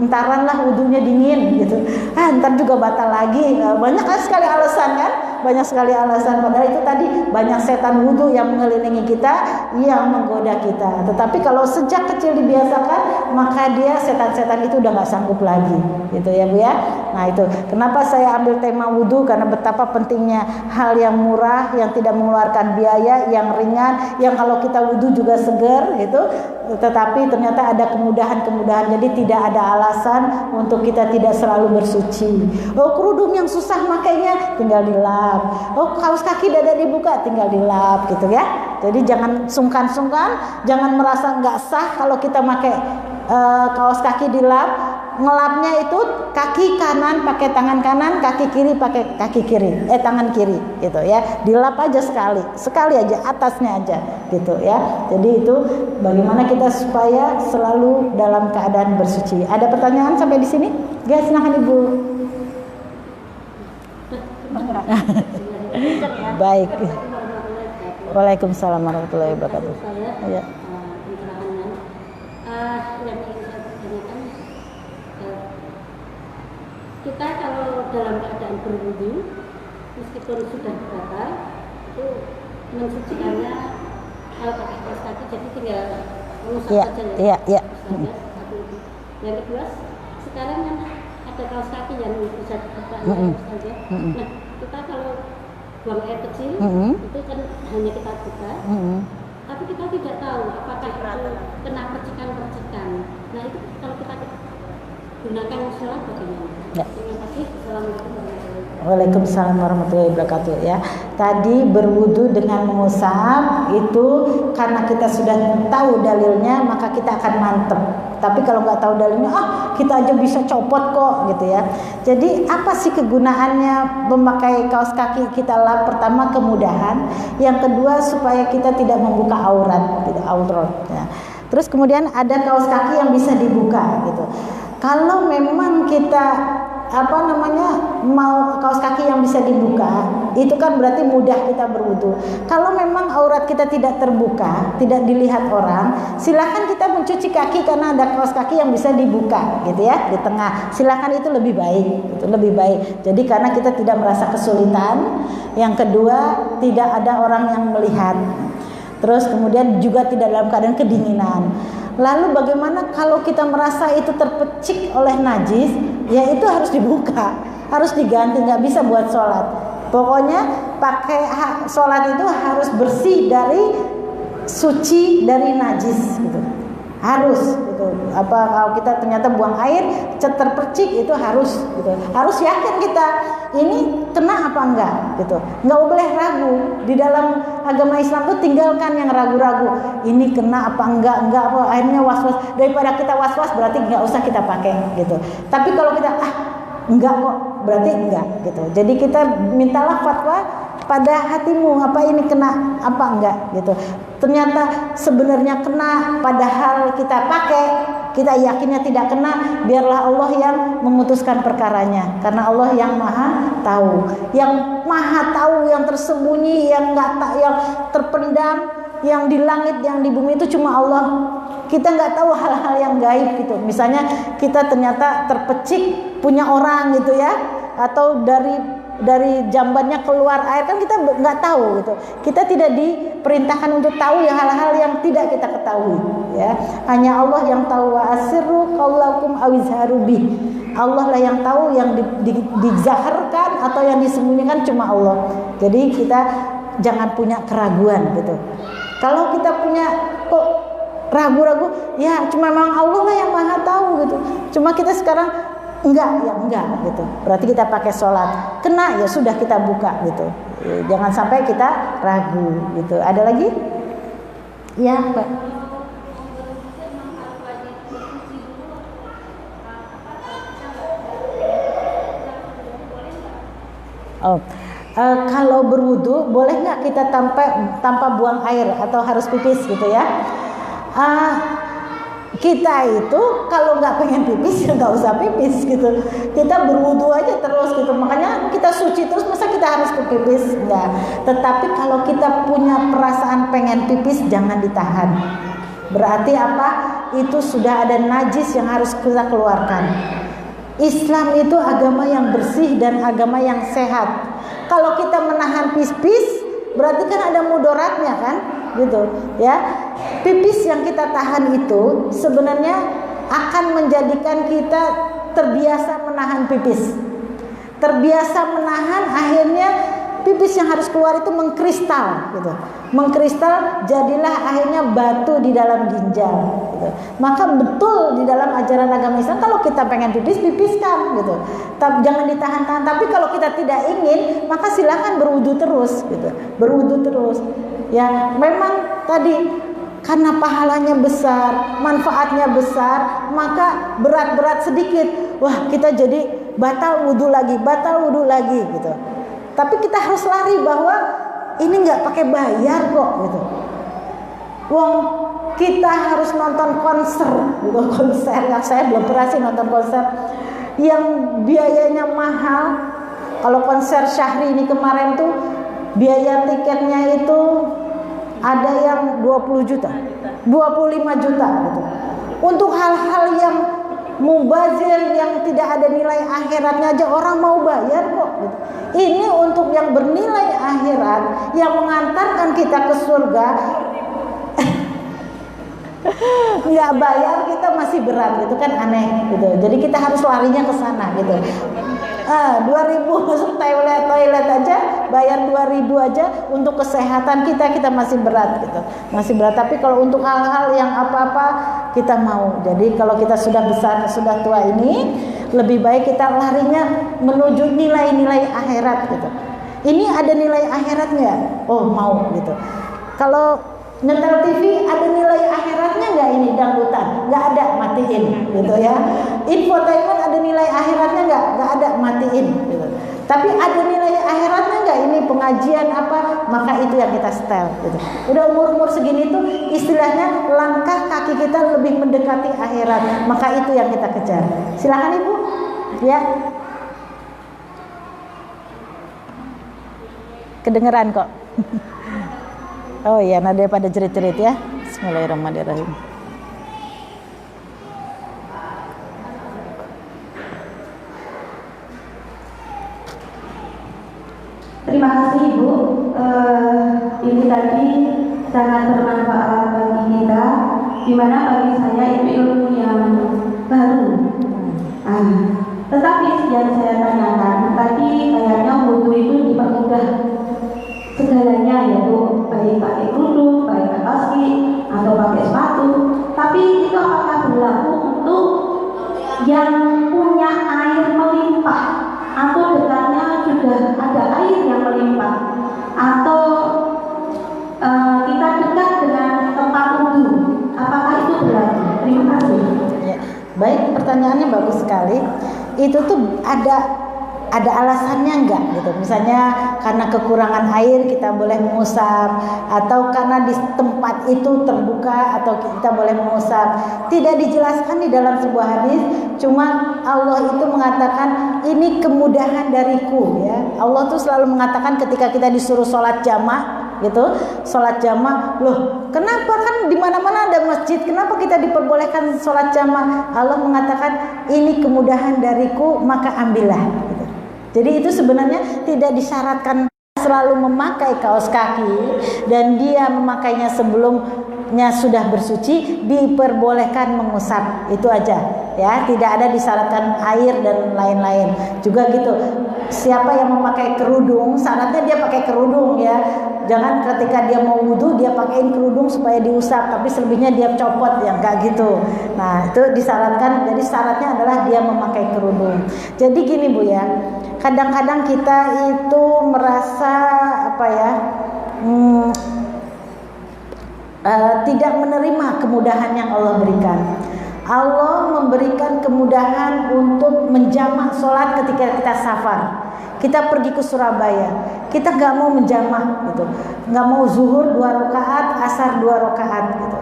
entaran lah wudunya dingin gitu. Ntar juga batal lagi. Banyak sekali alasan kan? Banyak sekali alasan. Padahal itu tadi banyak setan wudu yang mengelilingi kita, yang menggoda kita. Tetapi kalau sejak kecil dibiasakan, maka dia setan-setan itu udah gak sanggup lagi gitu ya Bu ya. Nah itu kenapa saya ambil tema wudu, karena betapa pentingnya hal yang murah, yang tidak mengeluarkan biaya, yang ringan, yang kalau kita wudu juga segar gitu. Tetapi ternyata ada kemudahan-kemudahan. Jadi tidak ada alasan untuk kita tidak selalu bersuci. Kerudung yang susah makainya, tinggal dilap. Kaos kaki dada dibuka, tinggal dilap gitu ya. Jadi jangan sungkan-sungkan, jangan merasa nggak sah kalau kita pakai kaos kaki dilap. Ngelapnya itu kaki kanan pakai tangan kanan, kaki kiri pakai kaki kiri, tangan kiri gitu ya. Dilap aja sekali aja, atasnya aja gitu ya. Jadi itu bagaimana kita supaya selalu dalam keadaan bersuci. Ada pertanyaan sampai di sini? Ya, silakan Ibu. Baik. Waalaikumsalam warahmatullahi wabarakatuh. Ya. Yang ingin saya tanyakan, kita kalau dalam keadaan berwudu, meskipun sudah batal, itu mensucikannya kalau pakai kaos kaki, jadi tinggal mengusap saja ya. Yang kedua, sekarang kan ada kaos kaki yang bisa dibuka saja. Nah, kita kalau buang air kecil itu kan hanya kita buka, tapi kita tidak tahu apakah itu kena percikan-percikan. Nah, itu kalau kita gunakan sholat bagaimana? Terima kasih. Assalamualaikum warahmatullahi wabarakatuh. Waalaikumsalam warahmatullahi wabarakatuh. Ya, tadi berwudu dengan mengusap itu karena kita sudah tahu dalilnya maka kita akan mantep. Tapi kalau nggak tahu dalilnya, kita aja bisa copot kok gitu ya. Jadi apa sih kegunaannya memakai kaos kaki kita lah? Pertama kemudahan, yang kedua supaya kita tidak membuka aurat, tidak aurat. Ya. Terus kemudian ada kaos kaki yang bisa dibuka gitu. Kalau memang kita mau kaos kaki yang bisa dibuka, itu kan berarti mudah kita berwudu. Kalau memang aurat kita tidak terbuka, tidak dilihat orang, silakan kita mencuci kaki karena ada kaos kaki yang bisa dibuka gitu ya di tengah. Silakan, itu lebih baik, itu lebih baik. Jadi karena kita tidak merasa kesulitan. Yang kedua, tidak ada orang yang melihat. Terus kemudian juga tidak dalam keadaan kedinginan. Lalu bagaimana kalau kita merasa itu terpecik oleh najis? Ya itu harus dibuka, harus diganti, nggak bisa buat sholat. Pokoknya pakai sholat itu harus bersih dari suci dari najis gitu. Harus gitu. Kalau kita ternyata buang air terpercik itu harus gitu. Harus yakin kita ini kena apa enggak gitu. Enggak boleh ragu. Di dalam agama Islam tuh tinggalkan yang ragu-ragu. Ini kena apa enggak apa, akhirnya was-was. Daripada kita was-was berarti enggak usah kita pakai gitu. Tapi kalau kita enggak kok, berarti enggak gitu. Jadi kita mintalah fatwa pada hatimu, apa ini kena apa enggak gitu. Ternyata sebenarnya kena, padahal kita pakai, kita yakinnya tidak kena, biarlah Allah yang memutuskan perkaranya, karena Allah yang maha tahu, yang tersembunyi, yang terpendam, yang di langit, yang di bumi itu cuma Allah. Kita nggak tahu hal-hal yang gaib gitu. Misalnya kita ternyata terpecik punya orang gitu ya, atau dari jambannya keluar air, kan kita nggak tahu gitu. Kita tidak diperintahkan untuk tahu ya hal-hal yang tidak kita ketahui ya. Hanya Allah yang tahu. Wa asirru qaulakum awizharu bih. Allah lah yang tahu, yang dizaharkan atau yang disembunyikan cuma Allah. Jadi kita jangan punya keraguan gitu. Kalau kita punya kok ragu-ragu, ya cuma memang Allah lah yang maha tahu gitu. Cuma kita sekarang enggak gitu. Berarti kita pakai sholat. Kena ya sudah kita buka gitu. Jangan sampai kita ragu gitu. Ada lagi? Ya, Pak. Kalau berwudu boleh nggak kita tanpa buang air atau harus pipis gitu ya? Kita itu kalau nggak pengen pipis ya nggak usah pipis gitu. Kita berwudu aja terus gitu. Makanya kita suci terus, masa kita harus ke pipis? Enggak. Tetapi kalau kita punya perasaan pengen pipis, jangan ditahan. Berarti apa? Itu sudah ada najis yang harus kita keluarkan. Islam itu agama yang bersih dan agama yang sehat. Kalau kita menahan pipis, berarti kan ada mudaratnya kan? Gitu ya. Pipis yang kita tahan itu sebenarnya akan menjadikan kita terbiasa menahan pipis. Terbiasa menahan, akhirnya pipis yang harus keluar itu mengkristal gitu. Mengkristal, jadilah akhirnya batu di dalam ginjal gitu. Maka betul di dalam ajaran agama Islam kalau kita pengen pipis, pipiskan gitu. Jangan ditahan-tahan. Tapi kalau kita tidak ingin, maka silakan berwudu terus gitu. Berwudu terus. Ya, memang tadi karena pahalanya besar, manfaatnya besar, maka berat-berat sedikit, wah kita jadi batal wudu lagi gitu. Tapi kita harus lari bahwa ini nggak pakai bayar kok gitu. Wong kita harus nonton konser yang saya belum pernah sih nonton konser yang biayanya mahal, Kalau konser Syahrini kemarin tuh biaya tiketnya itu ada yang 20 juta, 25 juta gitu. Untuk hal-hal yang mubazir, yang tidak ada nilai akhiratnya aja orang mau bayar kok gitu. Ini untuk yang bernilai akhirat, yang mengantarkan kita ke surga. Nggak bayar kita masih berat gitu kan, aneh gitu. Jadi kita harus larinya ke sana gitu. 2.000 masuk toilet aja bayar 2.000 aja untuk kesehatan kita masih berat gitu, masih berat. Tapi kalau untuk hal-hal yang apa-apa kita mau. Jadi kalau kita sudah besar, sudah tua ini, lebih baik kita larinya menuju nilai-nilai akhirat gitu. Ini ada nilai akhirat nggak? Oh mau gitu. Kalau nyetel TV ada nilai akhiratnya nggak ini dangdutan? Nggak ada, matiin gitu ya. Infotainment ada nilai akhiratnya nggak ada, matiin gitu. Tapi ada nilai akhiratnya nggak ini pengajian apa? Maka itu yang kita setel gitu. Udah umur segini tuh istilahnya langkah kaki kita lebih mendekati akhirat, maka itu yang kita kejar. Silakan Ibu ya. Kedengeran kok. Oh iya, nada pada jerit-jerit ya. Bismillahirrahmanirrahim. Terima kasih Ibu. Ini tadi sangat bermanfaat bagi kita. Dimana bagi saya itu ilmu yang baru. Tetapi yang saya tanyakan tadi kayaknya wudhu itu dipermudah segalanya, yaitu baik pakai kerudung, baik pakai kaki atau pakai sepatu. Tapi itu apakah berlaku untuk yang punya air melimpah atau dekatnya sudah ada air yang melimpah, atau kita dekat dengan tempat wudhu, apakah itu berlaku? Terima kasih. Ya, baik, pertanyaannya bagus sekali. Itu tuh ada alasannya enggak gitu. Misalnya karena kekurangan air kita boleh mengusap, atau karena di tempat itu terbuka atau kita boleh mengusap. Tidak dijelaskan di dalam sebuah hadis, cuma Allah itu mengatakan ini kemudahan dariku ya. Allah tuh selalu mengatakan ketika kita disuruh sholat jamaah gitu, sholat jamaah, loh kenapa kan di mana-mana ada masjid, kenapa kita diperbolehkan sholat jamaah? Allah mengatakan ini kemudahan dariku, maka ambillah gitu. Jadi itu sebenarnya tidak disyaratkan selalu memakai kaos kaki, dan dia memakainya sebelumnya sudah bersuci, diperbolehkan mengusap, itu aja ya, tidak ada disyaratkan air dan lain-lain. Juga gitu, siapa yang memakai kerudung, syaratnya dia pakai kerudung ya. Jangan ketika dia mau wudhu dia pakaiin kerudung supaya diusap, tapi selebihnya dia copot, ya enggak gitu. Nah itu disyaratkan, jadi syaratnya adalah dia memakai kerudung. Jadi gini Bu ya, kadang-kadang kita itu merasa apa ya, tidak menerima kemudahan yang Allah berikan. Allah memberikan kemudahan untuk menjamak sholat ketika kita safar. Kita pergi ke Surabaya, kita nggak mau menjamak gitu, nggak mau zuhur 2 rakaat, asar 2 rakaat gitu.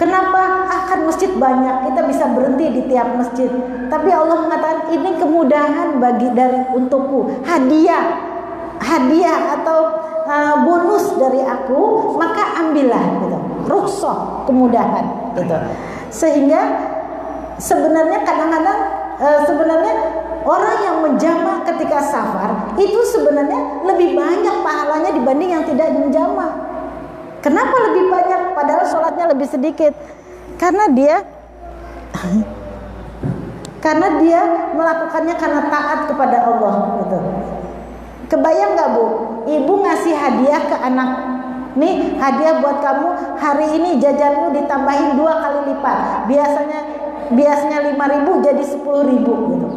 Kenapa? Kan masjid banyak, kita bisa berhenti di tiap masjid. Tapi Allah mengatakan ini kemudahan untukku, hadiah atau bonus dari aku, maka ambillah gitu. Rukhsah, kemudahan gitu. Sehingga sebenarnya kadang-kadang orang yang menjamak ketika safar itu sebenarnya lebih banyak pahalanya dibanding yang tidak menjamak. Kenapa lebih banyak padahal sholatnya lebih sedikit? Karena dia melakukannya karena taat kepada Allah gitu. Kebayang nggak Bu? Ibu ngasih hadiah ke anak, nih hadiah buat kamu, hari ini jajanmu ditambahin 2 kali lipat. Biasanya 5.000 jadi 10.000 gitu.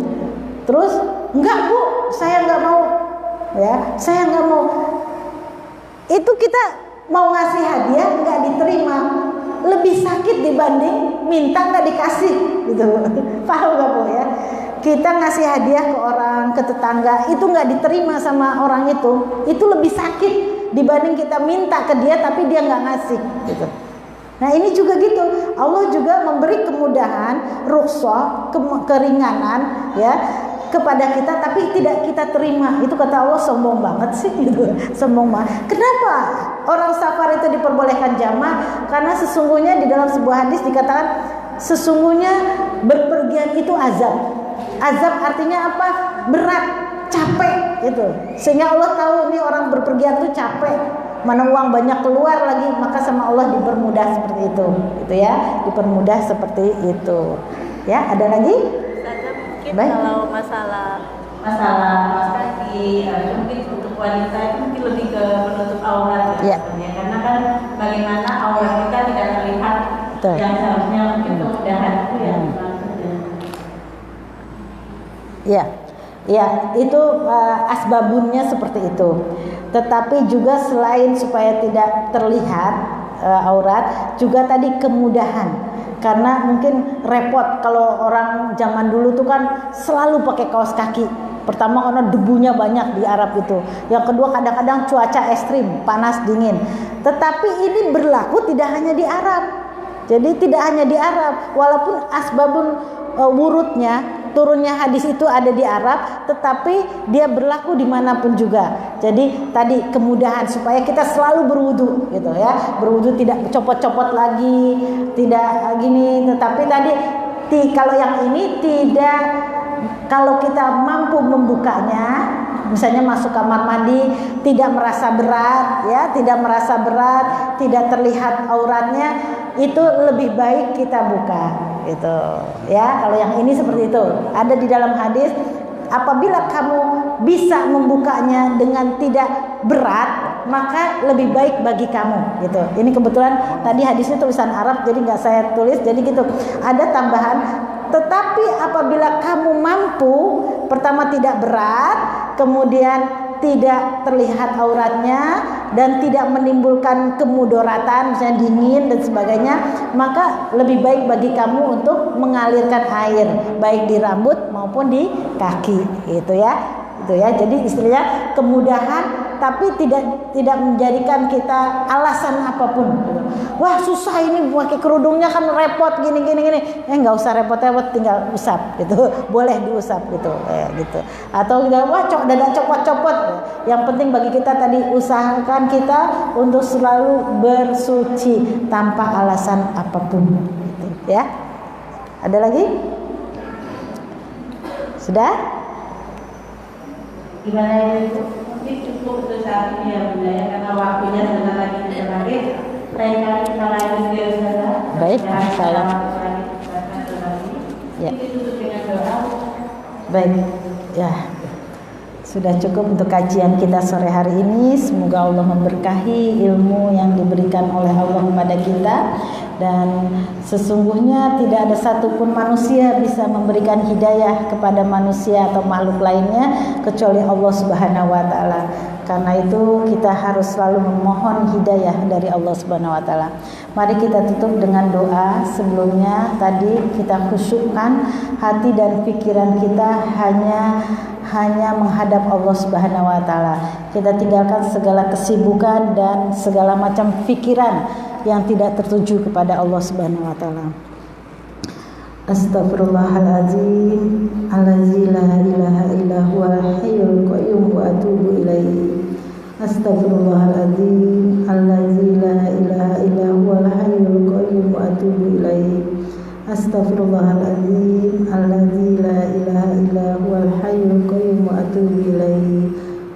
Terus enggak Bu, saya enggak mau ya, saya enggak mau. Itu kita mau ngasih hadiah enggak diterima, lebih sakit dibanding minta enggak dikasih gitu. Paham enggak Bu ya? Kita ngasih hadiah ke orang, ke tetangga, itu enggak diterima sama orang itu lebih sakit dibanding kita minta ke dia tapi dia enggak ngasih gitu. Nah ini juga gitu, Allah juga memberi kemudahan, rukhsah, keringanan ya. kepada kita tapi tidak kita terima. Itu kata Allah sombong banget sih gitu. Sombong banget. Kenapa orang safar itu diperbolehkan jamak? Karena sesungguhnya di dalam sebuah hadis dikatakan sesungguhnya berpergian itu azab. Azab artinya apa? Berat, capek gitu. Sehingga Allah tahu nih orang berpergian itu capek. Mana uang banyak keluar lagi, maka sama Allah dipermudah seperti itu. Gitu ya, dipermudah seperti itu. Ya, ada lagi? Mungkin Baik. kalau masalah kaos kaki, mungkin untuk wanita itu mungkin lebih ke menutup aurat Ya. sebenarnya. Karena kan bagaimana aurat kita tidak terlihat, Betul. yang seharusnya mungkin kemudahan itu ya. Ya, ya itu asbabunnya seperti itu. Tetapi juga selain supaya tidak terlihat aurat, juga tadi kemudahan. Karena mungkin repot kalau orang zaman dulu tuh kan selalu pakai kaos kaki. Pertama karena debunya banyak di Arab itu. Yang kedua kadang-kadang cuaca ekstrim, panas dingin. Tetapi ini berlaku tidak hanya di Arab. Jadi tidak hanya di Arab, walaupun asbabun wurudnya turunnya hadis itu ada di Arab, tetapi dia berlaku dimanapun juga. Jadi tadi kemudahan supaya kita selalu berwudu gitu ya, berwudu tidak copot-copot lagi, tidak gini. Tetapi tadi kalau yang ini tidak, kalau kita mampu membukanya, misalnya masuk kamar mandi tidak merasa berat ya, tidak merasa berat, tidak terlihat auratnya, itu lebih baik kita buka gitu ya. Kalau yang ini seperti itu ada di dalam hadis, apabila kamu bisa membukanya dengan tidak berat maka lebih baik bagi kamu gitu. Ini kebetulan tadi hadisnya tulisan Arab jadi nggak saya tulis, jadi gitu ada tambahan. Tetapi apabila kamu mampu, pertama tidak berat, kemudian tidak terlihat auratnya dan tidak menimbulkan kemudaratan misalnya dingin dan sebagainya, maka lebih baik bagi kamu untuk mengalirkan air baik di rambut maupun di kaki gitu ya. Itu ya. Jadi istilahnya kemudahan tapi tidak menjadikan kita alasan apapun gitu. Wah susah ini pakai kerudungnya kan repot gini. Nggak usah repot-repot, tinggal usap gitu. Boleh diusap gitu gitu. Atau kita wah dada copot-copot. Yang penting bagi kita tadi usahakan kita untuk selalu bersuci tanpa alasan apapun gitu, ya. Ada lagi? Sudah? Gimana itu? Mungkin cukup untuk saat ini ya Bunda ya, karena waktunya sebentar lagi berakhir. Lain kali kita lanjut ya Ustazah. Baik, salam. Ya. Ditutup dengan doa. Baik, ya. Sudah cukup untuk kajian kita sore hari ini. Semoga Allah memberkahi ilmu yang diberikan oleh Allah kepada kita. Dan sesungguhnya tidak ada satupun manusia bisa memberikan hidayah kepada manusia atau makhluk lainnya kecuali Allah Subhanahu wa taala. Karena itu kita harus selalu memohon hidayah dari Allah Subhanahu wa taala. Mari kita tutup dengan doa. Sebelumnya tadi kita khusyukkan hati dan pikiran kita hanya menghadap Allah Subhanahu wa taala. Kita tinggalkan segala kesibukan dan segala macam pikiran yang tidak tertuju kepada Allah Subhanahu wa taala. Astaghfirullahaladzim allazi la ilaha illa huwal hayyul qayyum wa atubu ilaihi. Astaghfirullahaladzim allazi la ilaha illa huwal hayyul qayyum wa atubu ilaihi. Astaghfirullahaladzim allazi la ilaha illa huwal hayyul qayyum wa atubu ilaihi.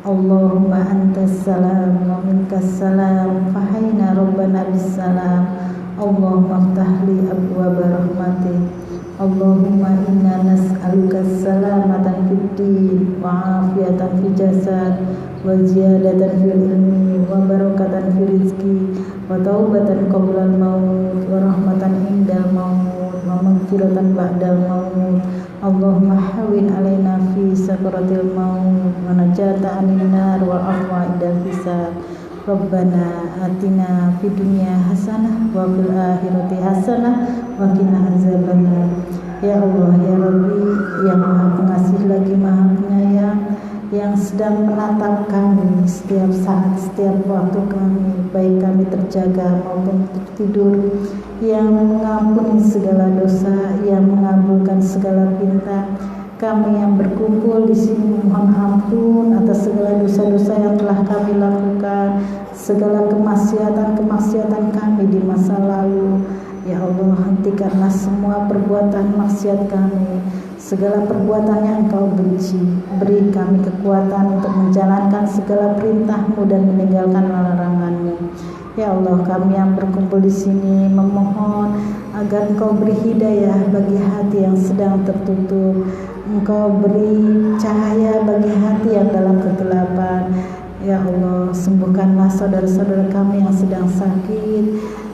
Allahumma antas salam wa minkas salam fahayna rabbana bissalam. Allahumma aftahli abwaaba rahmatik. Allahumma inna nas'aluka salamatan fid din wa afiyatan fil jasad wa ziyadatan fil ilmi wa barakatan fil rizqi wa taubatan qabla al maut wa rahmatan indal maut wa maghfiratan ba'dal maut. Allahumma hawin alaina fi sakaratil maut wa najata anin nar wal afwa indal hisab. Rabbana atina fid dunya hasanah wa fil akhirati hasanah wa qina azabannar. Ya Allah ya Rabbi yang Maha Pengasih lagi Maha Penyayang, yang sedang menatap kami setiap saat, setiap waktu kami, baik kami terjaga maupun tertidur, yang mengampuni segala dosa, yang mengabulkan segala perintah. Kami yang berkumpul di sini mohon ampun atas segala dosa-dosa yang telah kami lakukan, segala kemaksiatan kami di masa lalu. Ya Allah, hentikanlah semua perbuatan maksiat kami, segala perbuatan yang Engkau benci. Beri kami kekuatan untuk menjalankan segala perintah-Mu dan meninggalkan larangan-Mu. Ya Allah, kami yang berkumpul di sini memohon agar Engkau beri hidayah bagi hati yang sedang tertutup. Engkau beri cahaya bagi hati yang dalam kegelapan. Ya Allah, sembuhkanlah saudara-saudara kami yang sedang sakit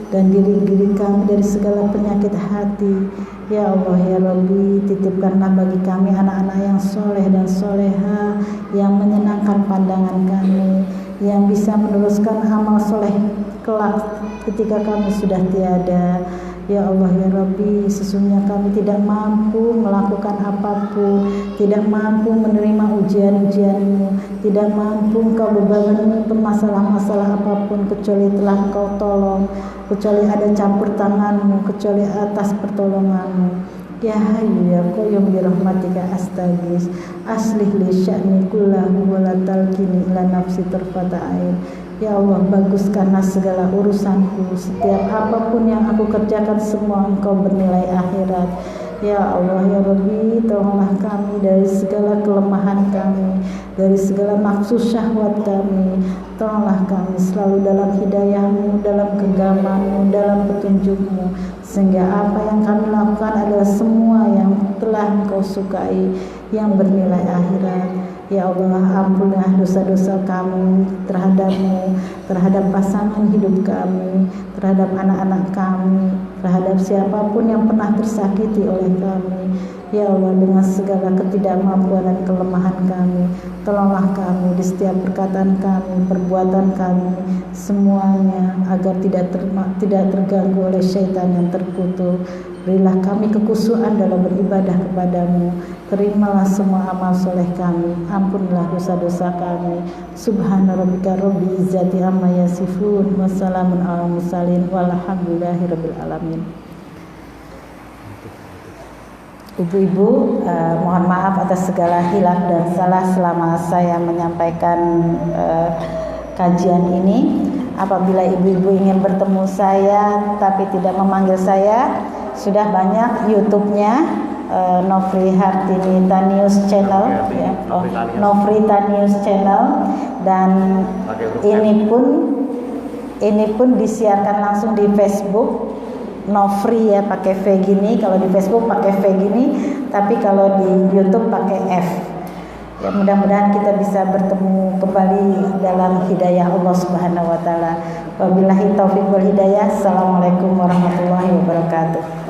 dan diri-diri kami dari segala penyakit hati. Ya Allah, ya Rabbi, titipkanlah bagi kami anak-anak yang soleh dan soleha, yang menyenangkan pandangan kami, yang bisa meneruskan amal soleh kelak ketika kami sudah tiada. Ya Allah, ya Rabbi, sesungguhnya kami tidak mampu melakukan apapun, tidak mampu menerima ujian-ujian-Mu, tidak mampu Engkau bebankan masalah-masalah apapun kecuali telah Engkau tolong, kecuali ada campur tangan-Mu, kecuali atas pertolongan-Mu. Ya Hayyu ya Qayyum bi rahmatika astaghits, aslih li sya'ni kullahu wa la talkini ila nafsi tarfata ain. Ya Allah, baguskanlah segala urusanku, setiap apapun yang aku kerjakan semua Engkau bernilai akhirat. Ya Allah, ya Rabbi, tolonglah kami dari segala kelemahan kami, dari segala nafsu syahwat kami. Tolonglah kami selalu dalam hidayah-Mu, dalam genggaman-Mu, dalam petunjuk-Mu, sehingga apa yang kami lakukan adalah semua yang telah Engkau sukai, yang bernilai akhirat. Ya Allah, ampunilah dosa-dosa kami terhadap-Mu, terhadap pasangan hidup kami, terhadap anak-anak kami, terhadap siapapun yang pernah tersakiti oleh kami. Ya Allah, dengan segala ketidakmampuan dan kelemahan kami, tolonglah kami di setiap perkataan kami, perbuatan kami, semuanya agar tidak terganggu oleh syaitan yang terkutuk. Berilah kami kekhusyuan dalam beribadah kepadamu. Terimalah semua amal soleh kami. Ampunilah dosa-dosa kami. Subhana rabbika rabbil izzati amma yasifun. Wassalamun ala mursalin. Walhamdulillahi rabbil alamin. Ibu-ibu, mohon maaf atas segala hilaf dan salah selama saya menyampaikan kajian ini. Apabila ibu-ibu ingin bertemu saya tapi tidak memanggil saya, sudah banyak YouTube-nya, Nofri Tanius Channel, ya, Nofrita News Channel, dan ini pun disiarkan langsung di Facebook. Nofri ya pakai V gini, kalau di Facebook pakai V gini, tapi kalau di YouTube pakai F. Ya, mudah-mudahan kita bisa bertemu kembali dalam hidayah Allah Subhanahu wa taala. Wabillahi taufiq wal hidayah. Assalamualaikum warahmatullahi wabarakatuh.